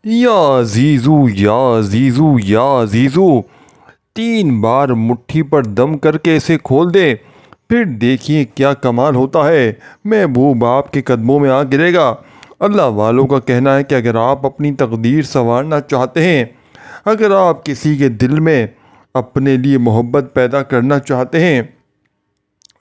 یا عزیزو یا عزیزو یا عزیزو 3 بار مٹھی پر دم کر کے اسے کھول دے، پھر دیکھیے کیا کمال ہوتا ہے۔ محبوب آپ کے قدموں میں آ گرے گا۔ اللہ والوں کا کہنا ہے کہ اگر آپ اپنی تقدیر سنوارنا چاہتے ہیں، اگر آپ کسی کے دل میں اپنے لیے محبت پیدا کرنا چاہتے ہیں،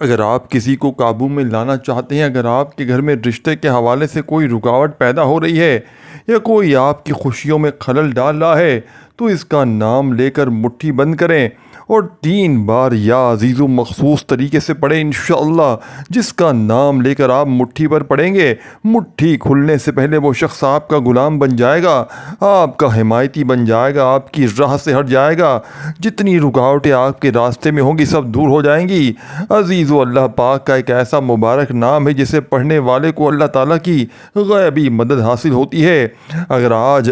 اگر آپ کسی کو قابو میں لانا چاہتے ہیں، اگر آپ کے گھر میں رشتے کے حوالے سے کوئی رکاوٹ پیدا ہو رہی ہے یا کوئی آپ کی خوشیوں میں خلل ڈال رہا ہے، تو اس کا نام لے کر مٹھی بند کریں اور 3 بار یا عزیزو مخصوص طریقے سے پڑھیں انشاءاللہ۔ جس کا نام لے کر آپ مٹھی پر پڑھیں گے، مٹھی کھلنے سے پہلے وہ شخص آپ کا غلام بن جائے گا، آپ کا حمایتی بن جائے گا، آپ کی راہ سے ہٹ جائے گا، جتنی رکاوٹیں آپ کے راستے میں ہوں گی سب دور ہو جائیں گی۔ عزیزو، اللہ پاک کا ایک ایسا مبارک نام ہے جسے پڑھنے والے کو اللہ تعالیٰ کی غیبی مدد حاصل ہوتی ہے۔ اگر آج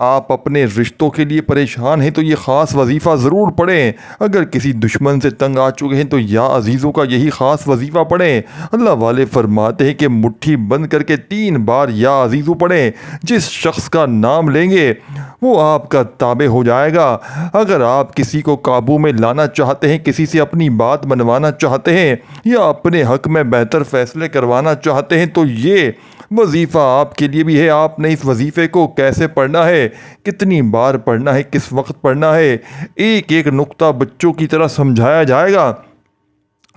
آپ اپنے رشتوں کے لیے پریشان ہیں تو یہ خاص وظیفہ ضرور پڑھیں۔ اگر کسی دشمن سے تنگ آ چکے ہیں تو یا عزیزوں کا یہی خاص وظیفہ پڑھیں۔ اللہ والے فرماتے ہیں کہ مٹھی بند کر کے 3 بار یا عزیزو پڑھیں۔ جس شخص کا نام لیں گے وہ آپ کا تابع ہو جائے گا۔ اگر آپ کسی کو قابو میں لانا چاہتے ہیں، کسی سے اپنی بات منوانا چاہتے ہیں یا اپنے حق میں بہتر فیصلے کروانا چاہتے ہیں تو یہ وظیفہ آپ کے لیے بھی ہے۔ آپ نے اس وظیفے کو کیسے پڑھنا ہے، کتنی بار پڑھنا ہے، کس وقت پڑھنا ہے، ایک ایک نقطہ بچوں کی طرح سمجھایا جائے گا،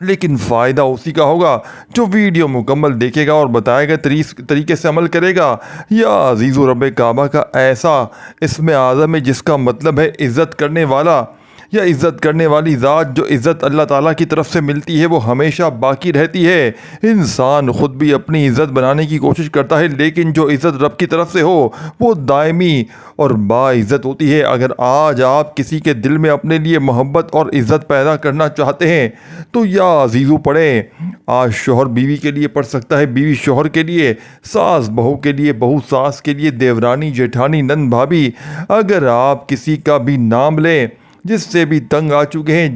لیکن فائدہ اسی کا ہوگا جو ویڈیو مکمل دیکھے گا اور بتائے گئے طریقے سے عمل کرے گا۔ یا عزیزو، رب کعبہ کا ایسا اسم اعظم ہے جس کا مطلب ہے عزت کرنے والا یا عزت کرنے والی ذات۔ جو عزت اللہ تعالیٰ کی طرف سے ملتی ہے وہ ہمیشہ باقی رہتی ہے۔ انسان خود بھی اپنی عزت بنانے کی کوشش کرتا ہے، لیکن جو عزت رب کی طرف سے ہو وہ دائمی اور باعزت ہوتی ہے۔ اگر آج آپ کسی کے دل میں اپنے لیے محبت اور عزت پیدا کرنا چاہتے ہیں تو یا عزیزو پڑھیں۔ آج شوہر بیوی کے لیے پڑھ سکتا ہے، بیوی شوہر کے لیے، ساس بہو کے لیے، بہو ساس کے لیے، دیورانی جیٹھانی نند بھابھی۔ اگر آپ کسی کا بھی نام لیں، جس سے بھی تنگ آ چکے ہیں،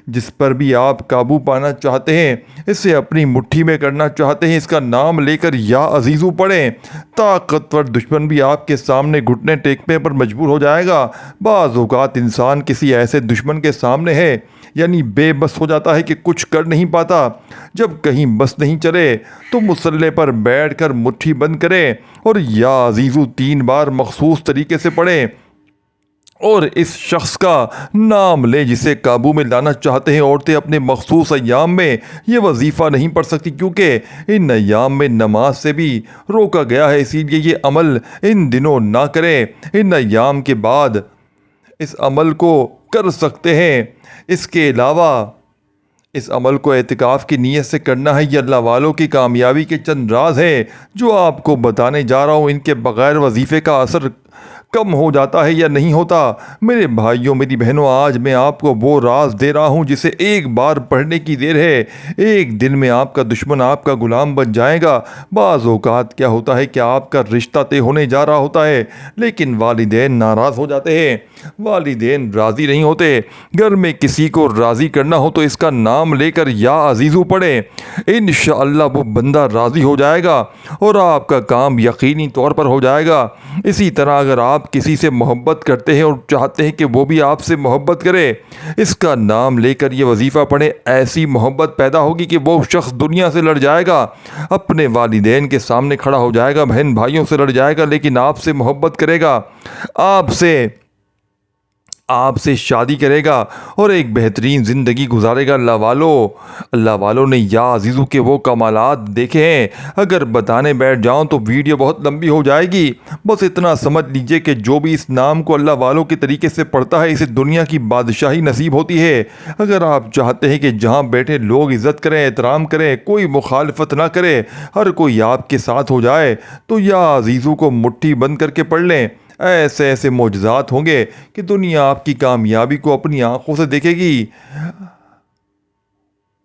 جس پر بھی آپ قابو پانا چاہتے ہیں، اسے اپنی مٹھی میں کرنا چاہتے ہیں، اس کا نام لے کر یا عزیزو پڑھیں۔ طاقتور دشمن بھی آپ کے سامنے گھٹنے ٹیکنے پر مجبور ہو جائے گا۔ بعض اوقات انسان کسی ایسے دشمن کے سامنے ہے، یعنی بے بس ہو جاتا ہے کہ کچھ کر نہیں پاتا۔ جب کہیں بس نہیں چلے تو مسلح پر بیٹھ کر مٹھی بند کریں اور یا عزیزو 3 بار مخصوص طریقے سے پڑھیں اور اس شخص کا نام لیں جسے قابو میں لانا چاہتے ہیں۔ عورتیں اپنے مخصوص ایام میں یہ وظیفہ نہیں پڑھ سکتی کیونکہ ان ایام میں نماز سے بھی روکا گیا ہے، اسی لیے یہ عمل ان دنوں نہ کریں۔ ان ایام کے بعد اس عمل کو کر سکتے ہیں۔ اس کے علاوہ اس عمل کو اعتکاف کی نیت سے کرنا ہے۔ یہ اللہ والوں کی کامیابی کے چند راز ہیں جو آپ کو بتانے جا رہا ہوں۔ ان کے بغیر وظیفے کا اثر کم ہو جاتا ہے یا نہیں ہوتا۔ میرے بھائیوں، میری بہنوں، آج میں آپ کو وہ راز دے رہا ہوں جسے ایک بار پڑھنے کی دیر ہے، ایک دن میں آپ کا دشمن آپ کا غلام بن جائے گا۔ بعض اوقات کیا ہوتا ہے کہ آپ کا رشتہ طے ہونے جا رہا ہوتا ہے لیکن والدین ناراض ہو جاتے ہیں، والدین راضی نہیں ہوتے۔ گھر میں کسی کو راضی کرنا ہو تو اس کا نام لے کر یا عزیزو پڑھیں، انشاءاللہ وہ بندہ راضی ہو جائے گا اور آپ کا کام یقینی طور پر ہو جائے گا۔ اسی طرح اگر آپ کسی سے محبت کرتے ہیں اور چاہتے ہیں کہ وہ بھی آپ سے محبت کرے، اس کا نام لے کر یہ وظیفہ پڑھیں۔ ایسی محبت پیدا ہوگی کہ وہ شخص دنیا سے لڑ جائے گا، اپنے والدین کے سامنے کھڑا ہو جائے گا، بہن بھائیوں سے لڑ جائے گا، لیکن آپ سے محبت کرے گا، آپ سے شادی کرے گا اور ایک بہترین زندگی گزارے گا۔ اللہ والوں نے یا عزیزو کے وہ کمالات دیکھے ہیں۔ اگر بتانے بیٹھ جاؤں تو ویڈیو بہت لمبی ہو جائے گی، بس اتنا سمجھ لیجئے کہ جو بھی اس نام کو اللہ والوں کے طریقے سے پڑھتا ہے اسے دنیا کی بادشاہی نصیب ہوتی ہے۔ اگر آپ چاہتے ہیں کہ جہاں بیٹھے لوگ عزت کریں، احترام کریں، کوئی مخالفت نہ کرے، ہر کوئی آپ کے ساتھ ہو جائے، تو یا عزیزو کو مٹھی بند کر کے پڑھ لیں۔ ایسے ایسے معجزات ہوں گے کہ دنیا آپ کی کامیابی کو اپنی آنکھوں سے دیکھے گی۔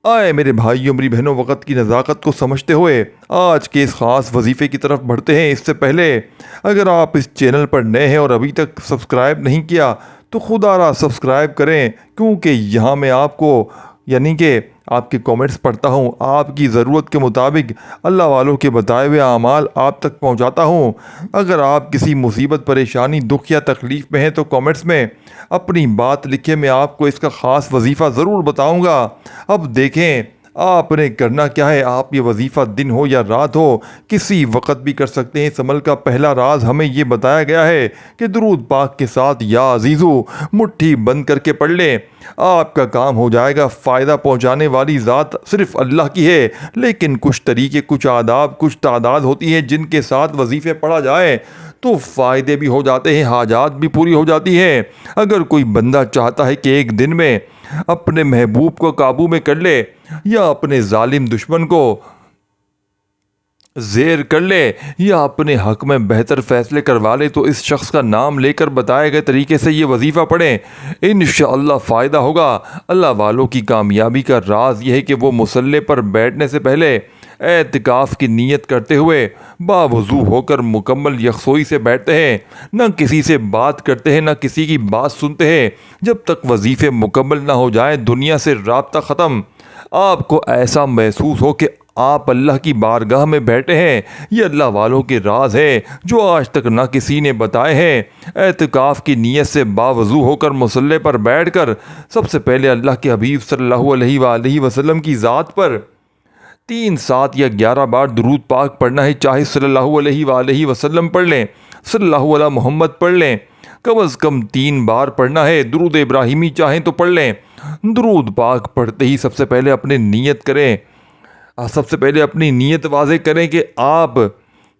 آئے میرے بھائیوں، میری بہنوں، وقت کی نزاکت کو سمجھتے ہوئے آج کے اس خاص وظیفے کی طرف بڑھتے ہیں۔ اس سے پہلے اگر آپ اس چینل پر نئے ہیں اور ابھی تک سبسکرائب نہیں کیا تو خدا را سبسکرائب کریں، کیونکہ یہاں میں آپ کو یعنی کہ آپ کے کامنٹس پڑھتا ہوں، آپ کی ضرورت کے مطابق اللہ والوں کے بتائے ہوئے اعمال آپ تک پہنچاتا ہوں۔ اگر آپ کسی مصیبت، پریشانی، دکھ یا تکلیف میں ہیں تو کامنٹس میں اپنی بات لکھیں، میں آپ کو اس کا خاص وظیفہ ضرور بتاؤں گا۔ اب دیکھیں آپ نے کرنا کیا ہے۔ آپ یہ وظیفہ دن ہو یا رات ہو کسی وقت بھی کر سکتے ہیں۔ اس عمل کا پہلا راز ہمیں یہ بتایا گیا ہے کہ درود پاک کے ساتھ یا عزیزو مٹھی بند کر کے پڑھ لیں، آپ کا کام ہو جائے گا۔ فائدہ پہنچانے والی ذات صرف اللہ کی ہے، لیکن کچھ طریقے، کچھ آداب، کچھ تعداد ہوتی ہے جن کے ساتھ وظیفے پڑھا جائے تو فائدے بھی ہو جاتے ہیں، حاجات بھی پوری ہو جاتی ہے۔ اگر کوئی بندہ چاہتا ہے کہ ایک دن میں اپنے محبوب کو قابو میں کر لے یا اپنے ظالم دشمن کو زیر کر لے یا اپنے حق میں بہتر فیصلے کروا لے تو اس شخص کا نام لے کر بتائے گئے طریقے سے یہ وظیفہ پڑھیں، انشاءاللہ فائدہ ہوگا۔ اللہ والوں کی کامیابی کا راز یہ ہے کہ وہ مصلی پر بیٹھنے سے پہلے اعتکاف کی نیت کرتے ہوئے باوضو ہو کر مکمل یکسوئی سے بیٹھتے ہیں، نہ کسی سے بات کرتے ہیں، نہ کسی کی بات سنتے ہیں جب تک وظیفے مکمل نہ ہو جائیں۔ دنیا سے رابطہ ختم۔ آپ کو ایسا محسوس ہو کہ آپ اللہ کی بارگاہ میں بیٹھے ہیں۔ یہ اللہ والوں کے راز ہے جو آج تک نہ کسی نے بتائے ہیں۔ اعتکاف کی نیت سے باوضو ہو کر مصلی پر بیٹھ کر سب سے پہلے اللہ کے حبیب صلی اللہ علیہ وآلہ وسلم کی ذات پر 3، 7 یا 11 بار درود پاک پڑھنا ہے، چاہے صلی اللہ علیہ وآلہ وسلم پڑھ لیں، صلی اللہ علیہ محمد پڑھ لیں، کم از کم 3 بار پڑھنا ہے۔ درود ابراہیمی چاہیں تو پڑھ لیں۔ درود پاک پڑھتے ہی سب سے پہلے اپنی نیت واضح کریں کہ آپ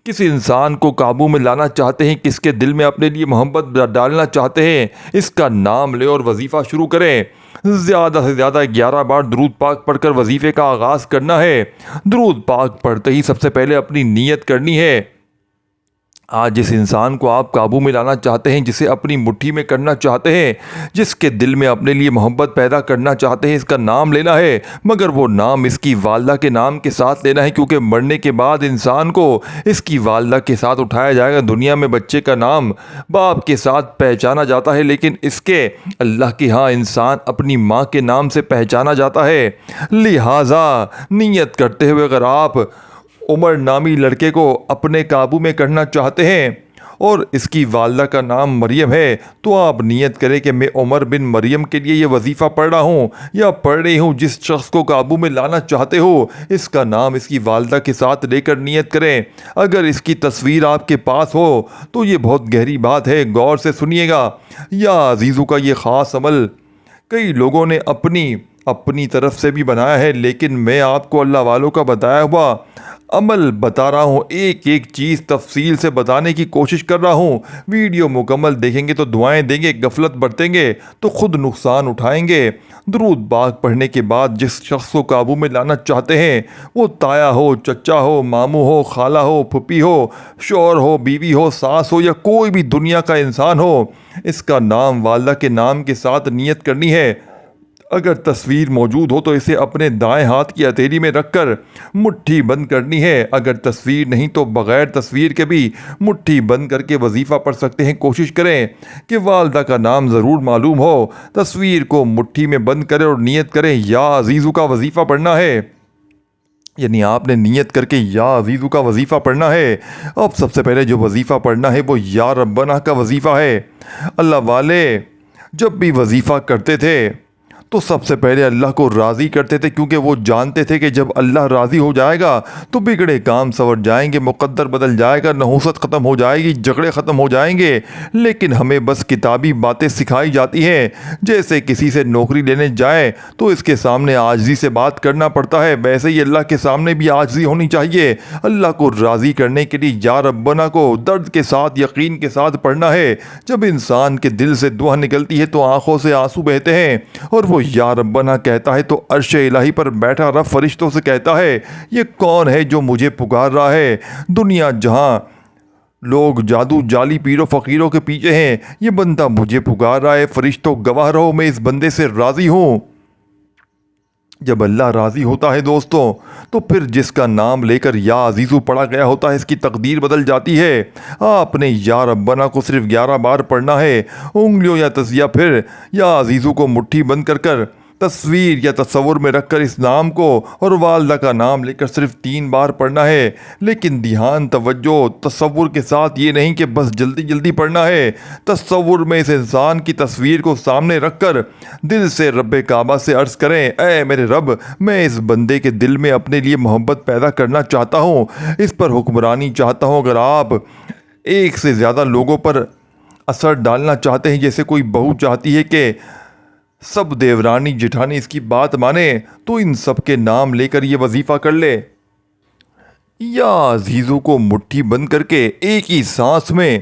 کس انسان کو قابو میں لانا چاہتے ہیں، کس کے دل میں اپنے لیے محبت ڈالنا چاہتے ہیں، اس کا نام لیں اور وظیفہ شروع کریں۔ زیادہ سے زیادہ 11 بار درود پاک پڑھ کر وظیفے کا آغاز کرنا ہے۔ درود پاک پڑھتے ہی سب سے پہلے اپنی نیت کرنی ہے۔ آج جس انسان کو آپ قابو میں لانا چاہتے ہیں، جسے اپنی مٹھی میں کرنا چاہتے ہیں، جس کے دل میں اپنے لیے محبت پیدا کرنا چاہتے ہیں، اس کا نام لینا ہے، مگر وہ نام اس کی والدہ کے نام کے ساتھ لینا ہے، کیونکہ مرنے کے بعد انسان کو اس کی والدہ کے ساتھ اٹھایا جائے گا۔ دنیا میں بچے کا نام باپ کے ساتھ پہچانا جاتا ہے، لیکن اس کے اللہ کے ہاں انسان اپنی ماں کے نام سے پہچانا جاتا ہے۔ لہٰذا نیت کرتے ہوئے اگر آپ عمر نامی لڑکے کو اپنے قابو میں کرنا چاہتے ہیں اور اس کی والدہ کا نام مریم ہے تو آپ نیت کریں کہ میں عمر بن مریم کے لیے یہ وظیفہ پڑھ رہا ہوں یا پڑھ رہی ہوں۔ جس شخص کو قابو میں لانا چاہتے ہو اس کا نام اس کی والدہ کے ساتھ لے کر نیت کریں۔ اگر اس کی تصویر آپ کے پاس ہو تو یہ بہت گہری بات ہے، غور سے سنیے گا۔ یا عزیزوں کا یہ خاص عمل کئی لوگوں نے اپنی طرف سے بھی بنایا ہے، لیکن میں آپ کو اللہ والوں کا بتایا ہوا عمل بتا رہا ہوں، ایک ایک چیز تفصیل سے بتانے کی کوشش کر رہا ہوں۔ ویڈیو مکمل دیکھیں گے تو دعائیں دیں گے، غفلت برتیں گے تو خود نقصان اٹھائیں گے۔ درود پاک پڑھنے کے بعد جس شخص کو قابو میں لانا چاہتے ہیں، وہ تایا ہو، چچا ہو، ماموں ہو، خالہ ہو، پھپھی ہو، شوہر ہو، بیوی ہو، ساس ہو یا کوئی بھی دنیا کا انسان ہو، اس کا نام والدہ کے نام کے ساتھ نیت کرنی ہے۔ اگر تصویر موجود ہو تو اسے اپنے دائیں ہاتھ کی ہتھیلی میں رکھ کر مٹھی بند کرنی ہے۔ اگر تصویر نہیں تو بغیر تصویر کے بھی مٹھی بند کر کے وظیفہ پڑھ سکتے ہیں۔ کوشش کریں کہ والدہ کا نام ضرور معلوم ہو۔ تصویر کو مٹھی میں بند کریں اور نیت کریں یا عزیزو کا وظیفہ پڑھنا ہے، یعنی آپ نے نیت کر کے یا عزیزو کا وظیفہ پڑھنا ہے۔ اب سب سے پہلے جو وظیفہ پڑھنا ہے وہ یا ربنا کا وظیفہ ہے۔ اللہ والے جب بھی وظیفہ کرتے تھے تو سب سے پہلے اللہ کو راضی کرتے تھے، کیونکہ وہ جانتے تھے کہ جب اللہ راضی ہو جائے گا تو بگڑے کام سنور جائیں گے، مقدر بدل جائے گا، نحوست ختم ہو جائے گی، جھگڑے ختم ہو جائیں گے۔ لیکن ہمیں بس کتابی باتیں سکھائی جاتی ہیں، جیسے کسی سے نوکری لینے جائیں تو اس کے سامنے عاجزی سے بات کرنا پڑتا ہے، ویسے ہی اللہ کے سامنے بھی عاجزی ہونی چاہیے۔ اللہ کو راضی کرنے کے لیے یا ربنا کو درد کے ساتھ، یقین کے ساتھ پڑھنا ہے۔ جب انسان کے دل سے دعا نکلتی ہے تو آنکھوں سے آنسو بہتے ہیں اور وہ یا ربنا کہتا ہے تو عرش الہی پر بیٹھا رب فرشتوں سے کہتا ہے یہ کون ہے جو مجھے پکار رہا ہے؟ دنیا جہاں لوگ جادو جعلی پیروں فقیروں کے پیچھے ہیں، یہ بندہ مجھے پکار رہا ہے، فرشتوں گواہ رہو میں اس بندے سے راضی ہوں۔ جب اللہ راضی ہوتا ہے دوستوں تو پھر جس کا نام لے کر یا عزیزو پڑھا گیا ہوتا ہے اس کی تقدیر بدل جاتی ہے۔ آپ نے یا ربنا کو صرف 11 بار پڑھنا ہے، انگلیوں یا تسبیح پھر یا عزیزو کو مٹھی بند کر تصویر یا تصور میں رکھ کر اس نام کو اور والدہ کا نام لے کر صرف 3 بار پڑھنا ہے، لیکن دھیان، توجہ، تصور کے ساتھ یہ نہیں کہ بس جلدی جلدی پڑھنا ہے۔ تصور میں اس انسان کی تصویر کو سامنے رکھ کر دل سے رب کعبہ سے عرض کریں، اے میرے رب، میں اس بندے کے دل میں اپنے لیے محبت پیدا کرنا چاہتا ہوں، اس پر حکمرانی چاہتا ہوں۔ اگر آپ ایک سے زیادہ لوگوں پر اثر ڈالنا چاہتے ہیں، جیسے کوئی بہو چاہتی ہے کہ سب دیورانی جٹھانی اس کی بات مانے، تو ان سب کے نام لے کر یہ وظیفہ کر لے۔ یا عزیزوں کو مٹھی بند کر کے ایک ہی سانس میں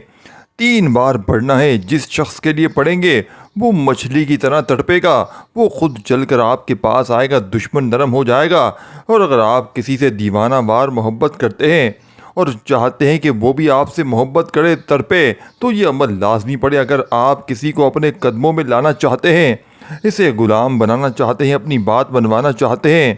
3 بار پڑھنا ہے۔ جس شخص کے لیے پڑھیں گے وہ مچھلی کی طرح تڑپے گا، وہ خود چل کر آپ کے پاس آئے گا، دشمن نرم ہو جائے گا۔ اور اگر آپ کسی سے دیوانہ وار محبت کرتے ہیں اور چاہتے ہیں کہ وہ بھی آپ سے محبت کرے، تڑپے، تو یہ عمل لازمی پڑے۔ اگر آپ کسی کو اپنے قدموں میں لانا چاہتے ہیں، اسے غلام بنانا چاہتے ہیں، اپنی بات بنوانا چاہتے ہیں۔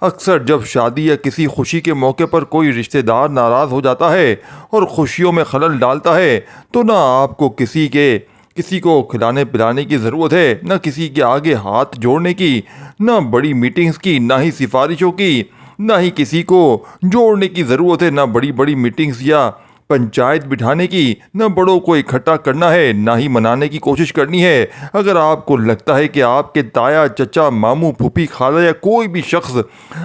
اکثر جب شادی یا کسی خوشی کے موقع پر کوئی رشتہ دار ناراض ہو جاتا ہے اور خوشیوں میں خلل ڈالتا ہے، تو نہ آپ کو کسی کو کھلانے پلانے کی ضرورت ہے، نہ کسی کے آگے ہاتھ جوڑنے کی، نہ بڑی میٹنگز کی، نہ ہی سفارشوں کی، نہ ہی کسی کو جوڑنے کی ضرورت ہے، نہ بڑی بڑی میٹنگز یا پنچایت بٹھانے کی، نہ بڑوں کو اکٹھا کرنا ہے، نہ ہی منانے کی کوشش کرنی ہے۔ اگر آپ کو لگتا ہے کہ آپ کے تایا، چچا، ماموں، پھوپھی، خالہ یا کوئی بھی شخص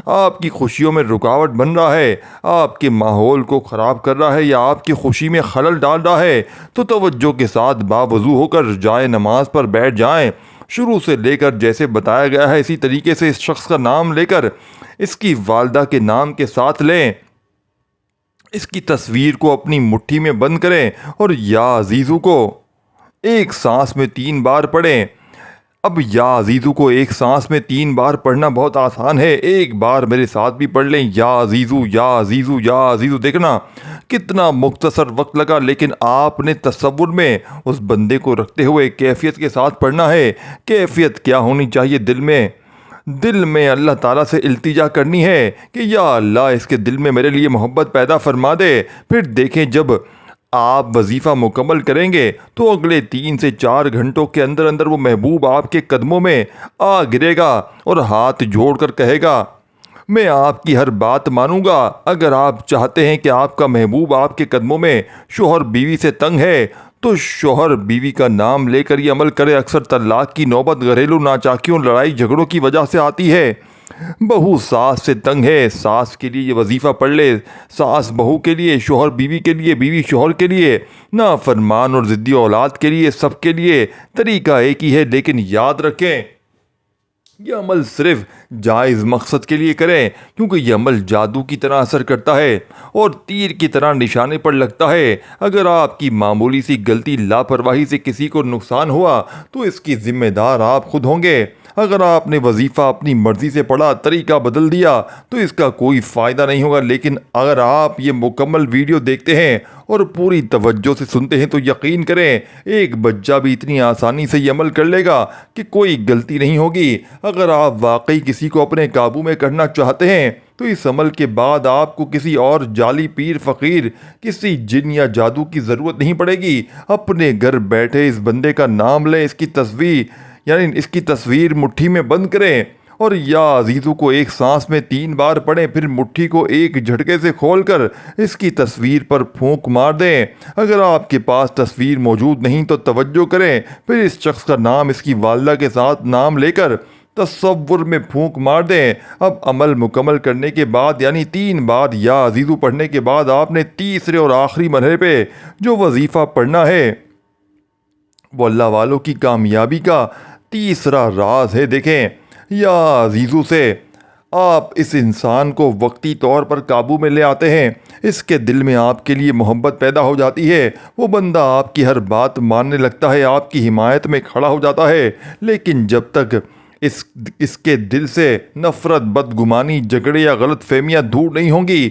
آپ کی خوشیوں میں رکاوٹ بن رہا ہے، آپ کے ماحول کو خراب کر رہا ہے یا آپ کی خوشی میں خلل ڈال رہا ہے، تو توجہ کے ساتھ باوضو ہو کر جائے نماز پر بیٹھ جائیں۔ شروع سے لے کر جیسے بتایا گیا ہے اسی طریقے سے اس شخص کا نام لے کر اس کی والدہ کے نام کے ساتھ لیں، اس کی تصویر کو اپنی مٹھی میں بند کریں اور یا عزیزو کو ایک سانس میں 3 بار پڑھیں۔ اب یا عزیزو کو ایک سانس میں 3 بار پڑھنا بہت آسان ہے، ایک بار میرے ساتھ بھی پڑھ لیں، یا عزیزو، یا عزیزو، یا عزیزو۔ دیکھنا کتنا مختصر وقت لگا، لیکن آپ نے تصور میں اس بندے کو رکھتے ہوئے کیفیت کے ساتھ پڑھنا ہے۔ کیفیت کیا ہونی چاہیے؟ دل میں اللہ تعالیٰ سے التجا کرنی ہے کہ یا اللہ اس کے دل میں میرے لیے محبت پیدا فرما دے۔ پھر دیکھیں جب آپ وظیفہ مکمل کریں گے تو اگلے 3 سے 4 گھنٹوں کے اندر اندر وہ محبوب آپ کے قدموں میں آ گرے گا اور ہاتھ جوڑ کر کہے گا، میں آپ کی ہر بات مانوں گا۔ اگر آپ چاہتے ہیں کہ آپ کا محبوب آپ کے قدموں میں شوہر بیوی سے تنگ ہے تو شوہر بیوی کا نام لے کر یہ عمل کرے۔ اکثر طلاق کی نوبت گھریلو ناچاکیوں، لڑائی جھگڑوں کی وجہ سے آتی ہے۔ بہو ساس سے تنگ ہے، ساس کے لیے یہ وظیفہ پڑھ لے، ساس بہو کے لیے، شوہر بیوی کے لیے، بیوی شوہر کے لیے، نافرمان اور ضدی اولاد کے لیے، سب کے لیے طریقہ ایک ہی ہے۔ لیکن یاد رکھیں یہ عمل صرف جائز مقصد کے لیے کریں، کیونکہ یہ عمل جادو کی طرح اثر کرتا ہے اور تیر کی طرح نشانے پر لگتا ہے۔ اگر آپ کی معمولی سی غلطی، لاپرواہی سے کسی کو نقصان ہوا تو اس کی ذمہ دار آپ خود ہوں گے۔ اگر آپ نے وظیفہ اپنی مرضی سے پڑھا، طریقہ بدل دیا تو اس کا کوئی فائدہ نہیں ہوگا۔ لیکن اگر آپ یہ مکمل ویڈیو دیکھتے ہیں اور پوری توجہ سے سنتے ہیں تو یقین کریں ایک بچہ بھی اتنی آسانی سے یہ عمل کر لے گا کہ کوئی غلطی نہیں ہوگی۔ اگر آپ واقعی کسی کو اپنے قابو میں کرنا چاہتے ہیں تو اس عمل کے بعد آپ کو کسی اور جعلی پیر فقیر، کسی جن یا جادو کی ضرورت نہیں پڑے گی۔ اپنے گھر بیٹھے اس بندے کا نام لیں، اس کی تصویر مٹھی میں بند کریں اور یا عزیزو کو ایک سانس میں 3 بار پڑھیں، پھر مٹھی کو ایک جھٹکے سے کھول کر اس کی تصویر پر پھونک مار دیں۔ اگر آپ کے پاس تصویر موجود نہیں تو توجہ کریں، پھر اس شخص کا نام اس کی والدہ کے ساتھ نام لے کر تصور میں پھونک مار دیں۔ اب عمل مکمل کرنے کے بعد یعنی 3 بار یا عزیزو پڑھنے کے بعد آپ نے تیسرے اور آخری مرحلے پہ جو وظیفہ پڑھنا ہے وہ اللہ والوں کی کامیابی کا تیسرا راز ہے۔ دیکھیں یا عزیزو سے آپ اس انسان کو وقتی طور پر قابو میں لے آتے ہیں، اس کے دل میں آپ کے لیے محبت پیدا ہو جاتی ہے، وہ بندہ آپ کی ہر بات ماننے لگتا ہے، آپ کی حمایت میں کھڑا ہو جاتا ہے۔ لیکن جب تک اس کے دل سے نفرت، بدگمانی، جھگڑے یا غلط فہمیاں دور نہیں ہوں گی،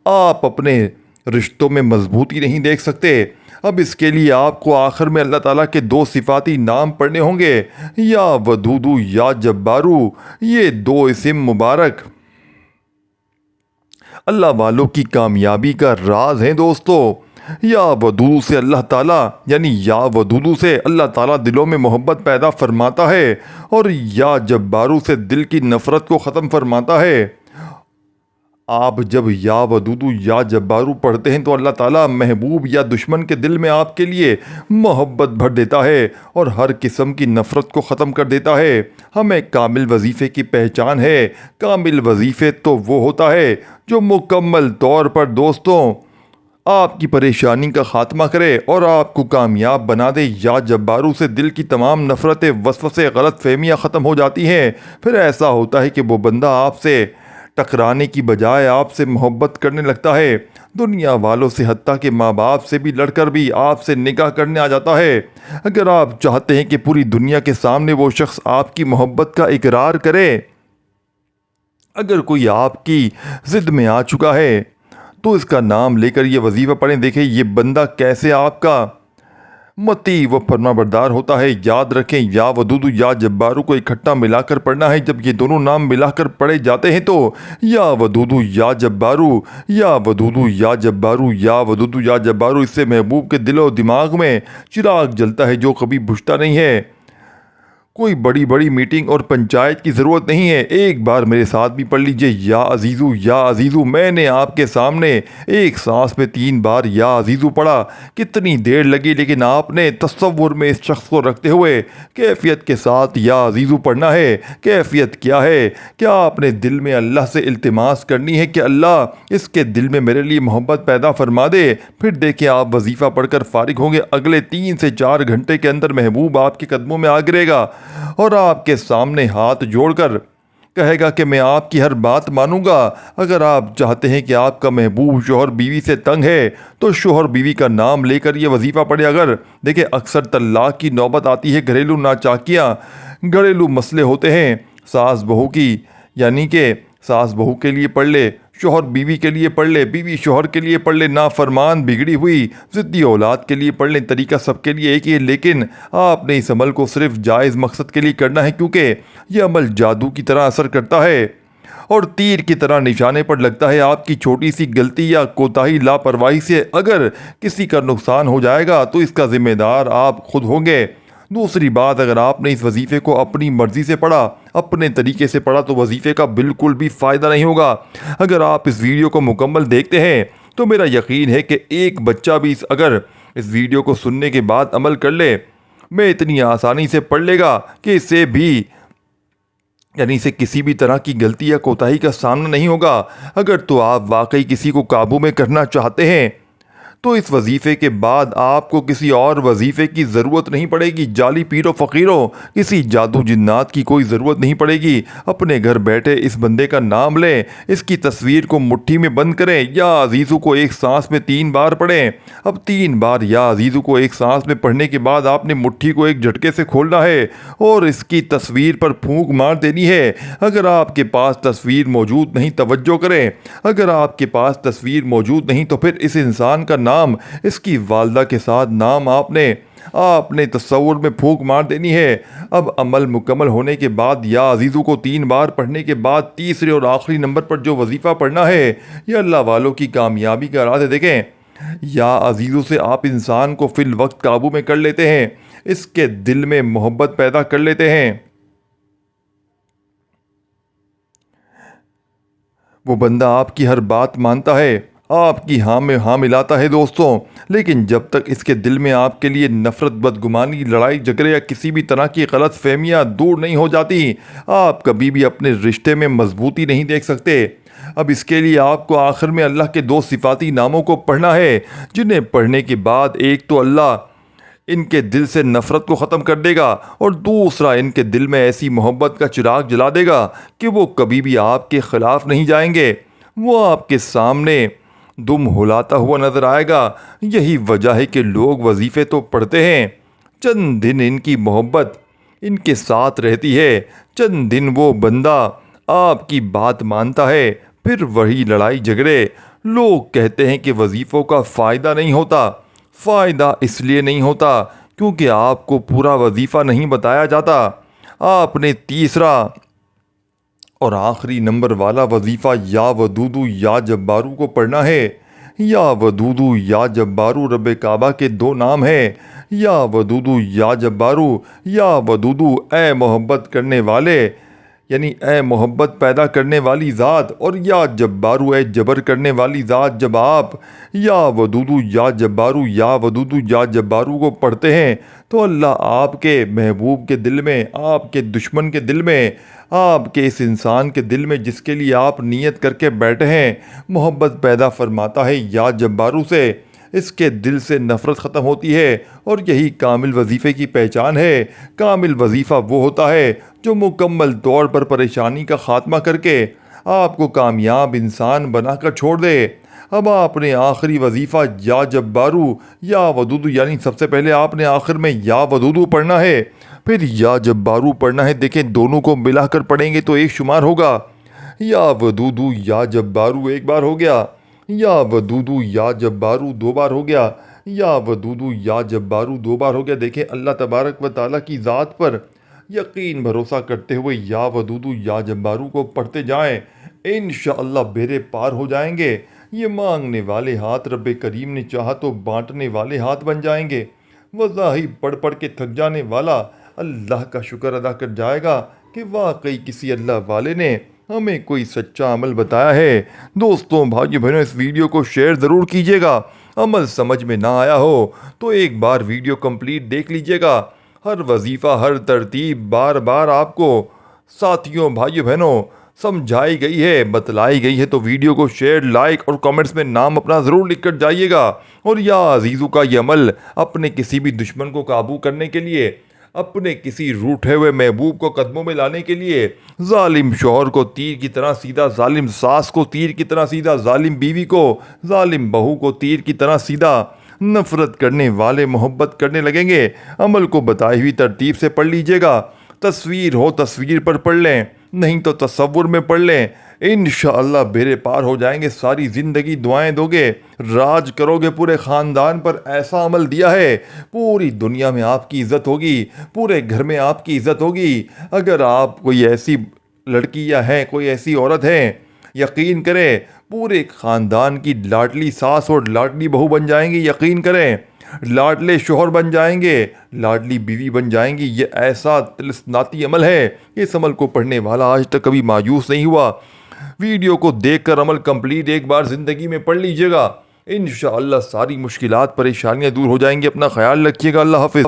آپ اپنے رشتوں میں مضبوطی نہیں دیکھ سکتے۔ اب اس کے لیے آپ کو آخر میں اللہ تعالیٰ کے 2 صفاتی نام پڑھنے ہوں گے، یا ودودو یا جبارو۔ یہ 2 اسم مبارک اللہ والوں کی کامیابی کا راز ہیں دوستو۔ یا ودودو سے اللہ تعالیٰ یعنی یا ودودو سے اللہ تعالیٰ دلوں میں محبت پیدا فرماتا ہے، اور یا جبارو سے دل کی نفرت کو ختم فرماتا ہے۔ آپ جب یا ودودو یا جبارو پڑھتے ہیں تو اللہ تعالیٰ محبوب یا دشمن کے دل میں آپ کے لیے محبت بھر دیتا ہے اور ہر قسم کی نفرت کو ختم کر دیتا ہے۔ ہمیں کامل وظیفے کی پہچان ہے۔ کامل وظیفے تو وہ ہوتا ہے جو مکمل طور پر دوستوں آپ کی پریشانی کا خاتمہ کرے اور آپ کو کامیاب بنا دے۔ یا جبارو سے دل کی تمام نفرتیں، وسوسے، غلط فہمیاں ختم ہو جاتی ہیں۔ پھر ایسا ہوتا ہے کہ وہ بندہ آپ سے ٹکرانے کی بجائے آپ سے محبت کرنے لگتا ہے۔ دنیا والوں سے حتیٰ کہ ماں باپ سے بھی لڑ کر بھی آپ سے نکاح کرنے آ جاتا ہے۔ اگر آپ چاہتے ہیں کہ پوری دنیا کے سامنے وہ شخص آپ کی محبت کا اقرار کرے، اگر کوئی آپ کی ضد میں آ چکا ہے تو اس کا نام لے کر یہ وظیفہ پڑھیں۔ دیکھیں یہ بندہ کیسے آپ کا مطیع و فرما بردار ہوتا ہے۔ یاد رکھیں یا ودودو یا جبارو کو اکٹھا ملا کر پڑھنا ہے۔ جب یہ دونوں نام ملا کر پڑھے جاتے ہیں تو یا ودودو یا جبارو، یا ودودو یا جبارو، یا ودودو یا جبارو، اس سے محبوب کے دل و دماغ میں چراغ جلتا ہے جو کبھی بجھتا نہیں ہے۔ کوئی بڑی بڑی میٹنگ اور پنچایت کی ضرورت نہیں ہے۔ ایک بار میرے ساتھ بھی پڑھ لیجئے یا عزیزو یا عزیزو۔ میں نے آپ کے سامنے ایک سانس میں 3 بار یا عزیزو پڑھا۔ کتنی دیر لگی، لیکن آپ نے تصور میں اس شخص کو رکھتے ہوئے کیفیت کے ساتھ یا عزیزو پڑھنا ہے۔ کیفیت کیا ہے؟ کیا آپ نے دل میں اللہ سے التماس کرنی ہے کہ اللہ اس کے دل میں میرے لیے محبت پیدا فرما دے۔ پھر دیکھیں آپ وظیفہ پڑھ کر فارغ ہوں گے، اگلے 3 سے 4 گھنٹے کے اندر محبوب آپ کے قدموں میں آ گرے گا اور آپ کے سامنے ہاتھ جوڑ کر کہے گا کہ میں آپ کی ہر بات مانوں گا۔ اگر آپ چاہتے ہیں کہ آپ کا محبوب شوہر بیوی سے تنگ ہے تو شوہر بیوی کا نام لے کر یہ وظیفہ پڑھے۔ اگر دیکھیں اکثر طلاق کی نوبت آتی ہے، گھریلو ناچاکیاں، گھریلو مسئلے ہوتے ہیں، ساس بہو کی، یعنی کہ ساس بہو کے لیے پڑھ لے، شوہر بیوی کے لیے پڑھ لے، بیوی شوہر کے لیے پڑھ لے، نافرمان بگڑی ہوئی ضدی اولاد کے لیے پڑھ لیں۔ طریقہ سب کے لیے ایک ہی ہے، لیکن آپ نے اس عمل کو صرف جائز مقصد کے لیے کرنا ہے، کیونکہ یہ عمل جادو کی طرح اثر کرتا ہے اور تیر کی طرح نشانے پر لگتا ہے۔ آپ کی چھوٹی سی غلطی یا کوتاہی، لاپرواہی سے اگر کسی کا نقصان ہو جائے گا تو اس کا ذمہ دار آپ خود ہوں گے۔ دوسری بات، اگر آپ نے اس وظیفے کو اپنی مرضی سے پڑھا، اپنے طریقے سے پڑھا، تو وظیفے کا بالکل بھی فائدہ نہیں ہوگا۔ اگر آپ اس ویڈیو کو مکمل دیکھتے ہیں تو میرا یقین ہے کہ ایک بچہ بھی اگر اس ویڈیو کو سننے کے بعد عمل کر لے، میں اتنی آسانی سے پڑھ لے گا کہ اسے کسی بھی طرح کی غلطی یا کوتاہی کا سامنا نہیں ہوگا۔ اگر تو آپ واقعی کسی کو قابو میں کرنا چاہتے ہیں تو اس وظیفے کے بعد آپ کو کسی اور وظیفے کی ضرورت نہیں پڑے گی۔ جعلی پیر و فقیروں، کسی جادو جنات کی کوئی ضرورت نہیں پڑے گی۔ اپنے گھر بیٹھے اس بندے کا نام لیں، اس کی تصویر کو مٹھی میں بند کریں، یا عزیزو کو ایک سانس میں 3 بار پڑھیں۔ اب 3 بار یا عزیزو کو ایک سانس میں پڑھنے کے بعد آپ نے مٹھی کو ایک جھٹکے سے کھولنا ہے اور اس کی تصویر پر پھونک مار دینی ہے۔ اگر آپ کے پاس تصویر موجود نہیں، توجہ کریں، اگر آپ کے پاس تصویر موجود نہیں تو پھر اس انسان کا نام، اس کی والدہ کے ساتھ نام آپ نے تصور میں پھونک مار دینی ہے۔ اب عمل مکمل ہونے کے بعد یا عزیزو کو 3 بار پڑھنے کے بعد تیسرے اور آخری نمبر پر جو وظیفہ پڑھنا ہے یہ اللہ والوں کی کامیابی کا راز ہے۔ دیکھیں یا عزیزو سے آپ انسان کو فی الوقت قابو میں کر لیتے ہیں، اس کے دل میں محبت پیدا کر لیتے ہیں، وہ بندہ آپ کی ہر بات مانتا ہے، آپ کی ہاں میں ہاں ملاتا ہے دوستوں۔ لیکن جب تک اس کے دل میں آپ کے لیے نفرت، بدگمانی، لڑائی جھگڑے یا کسی بھی طرح کی غلط فہمیاں دور نہیں ہو جاتی، آپ کبھی بھی اپنے رشتے میں مضبوطی نہیں دیکھ سکتے۔ اب اس کے لیے آپ کو آخر میں اللہ کے 2 صفاتی ناموں کو پڑھنا ہے، جنہیں پڑھنے کے بعد ایک تو اللہ ان کے دل سے نفرت کو ختم کر دے گا اور دوسرا ان کے دل میں ایسی محبت کا چراغ جلا دے گا کہ وہ کبھی بھی آپ کے خلاف نہیں جائیں گے، وہ آپ کے سامنے دم ہلاتا ہوا نظر آئے گا۔ یہی وجہ ہے کہ لوگ وظیفے تو پڑھتے ہیں، چند دن ان کی محبت ان کے ساتھ رہتی ہے، چند دن وہ بندہ آپ کی بات مانتا ہے، پھر وہی لڑائی جھگڑے۔ لوگ کہتے ہیں کہ وظیفوں کا فائدہ نہیں ہوتا۔ فائدہ اس لیے نہیں ہوتا کیونکہ آپ کو پورا وظیفہ نہیں بتایا جاتا۔ آپ نے تیسرا اور آخری نمبر والا وظیفہ یا ودودو یا جبارو کو پڑھنا ہے۔ یا ودودو یا جبارو رب کعبہ کے دو نام ہیں، یا ودودو یا جبارو، یا ودودو اے محبت کرنے والے، یعنی اے محبت پیدا کرنے والی ذات، اور یا جبارو اے جبر کرنے والی ذات۔ جب آپ یا ودودو یا جبارو، یا ودودو یا جبارو کو پڑھتے ہیں تو اللہ آپ کے محبوب کے دل میں، آپ کے دشمن کے دل میں، آپ کے اس انسان کے دل میں جس کے لیے آپ نیت کر کے بیٹھے ہیں، محبت پیدا فرماتا ہے یا جبارو سے۔ اس کے دل سے نفرت ختم ہوتی ہے، اور یہی کامل وظیفے کی پہچان ہے۔ کامل وظیفہ وہ ہوتا ہے جو مکمل طور پر پریشانی کا خاتمہ کر کے آپ کو کامیاب انسان بنا کر چھوڑ دے۔ اب آپ نے آخری وظیفہ یا جبارو یا ودودو، یعنی سب سے پہلے آپ نے آخر میں یا ودودو پڑھنا ہے، پھر یا جبارو پڑھنا ہے۔ دیکھیں دونوں کو ملا کر پڑھیں گے تو ایک شمار ہوگا۔ یا ودودو یا جبارو ایک بار ہو گیا، یا ودودو یا جبارو دو بار ہو گیا، یا ودودو یا جبارو دو بار ہو گیا۔ دیکھیں اللہ تبارک و تعالیٰ کی ذات پر یقین بھروسہ کرتے ہوئے یا ودودو یا جبارو کو پڑھتے جائیں، انشاءاللہ بیڑے پار ہو جائیں گے۔ یہ مانگنے والے ہاتھ رب کریم نے چاہا تو بانٹنے والے ہاتھ بن جائیں گے۔ وظاہر پڑھ پڑھ کے تھک جانے والا اللہ کا شکر ادا کر جائے گا کہ واقعی کسی اللہ والے نے ہمیں کوئی سچا عمل بتایا ہے۔ دوستوں، بھائیو بہنوں، اس ویڈیو کو شیئر ضرور کیجیے گا۔ عمل سمجھ میں نہ آیا ہو تو ایک بار ویڈیو کمپلیٹ دیکھ لیجیے گا۔ ہر وظیفہ، ہر ترتیب بار بار آپ کو ساتھیوں، بھائیو بہنوں سمجھائی گئی ہے، بتلائی گئی ہے، تو ویڈیو کو شیئر، لائک اور کامنٹس میں نام اپنا ضرور لکھ کر جائیے گا۔ اور یا عزیزو کا یہ عمل اپنے کسی بھی دشمن کو قابو کرنے کے لیے، اپنے کسی روٹھے ہوئے محبوب کو قدموں میں لانے کے لیے، ظالم شوہر کو تیر کی طرح سیدھا، ظالم ساس کو تیر کی طرح سیدھا، ظالم بیوی کو، ظالم بہو کو تیر کی طرح سیدھا، نفرت کرنے والے محبت کرنے لگیں گے۔ عمل کو بتائی ہوئی ترتیب سے پڑھ لیجئے گا۔ تصویر ہو تصویر پر پڑھ لیں، نہیں تو تصور میں پڑھ لیں، انشاءاللہ بیڑے پار ہو جائیں گے۔ ساری زندگی دعائیں دو گے، راج کرو گے پورے خاندان پر۔ ایسا عمل دیا ہے پوری دنیا میں آپ کی عزت ہوگی، پورے گھر میں آپ کی عزت ہوگی۔ اگر آپ کوئی ایسی لڑکی یا ہیں، کوئی ایسی عورت ہیں، یقین کریں پورے خاندان کی لاڈلی ساس اور لاڈلی بہو بن جائیں گی۔ یقین کریں لاڈلے شوہر بن جائیں گے، لاڈلی بیوی بن جائیں گی۔ یہ ایسا طلسماتی عمل ہے، اس عمل کو پڑھنے والا آج تک کبھی مایوس نہیں ہوا۔ ویڈیو کو دیکھ کر عمل کمپلیٹ ایک بار زندگی میں پڑھ لیجئے گا، انشاءاللہ ساری مشکلات پریشانیاں دور ہو جائیں گی۔ اپنا خیال رکھیے گا۔ اللہ حافظ۔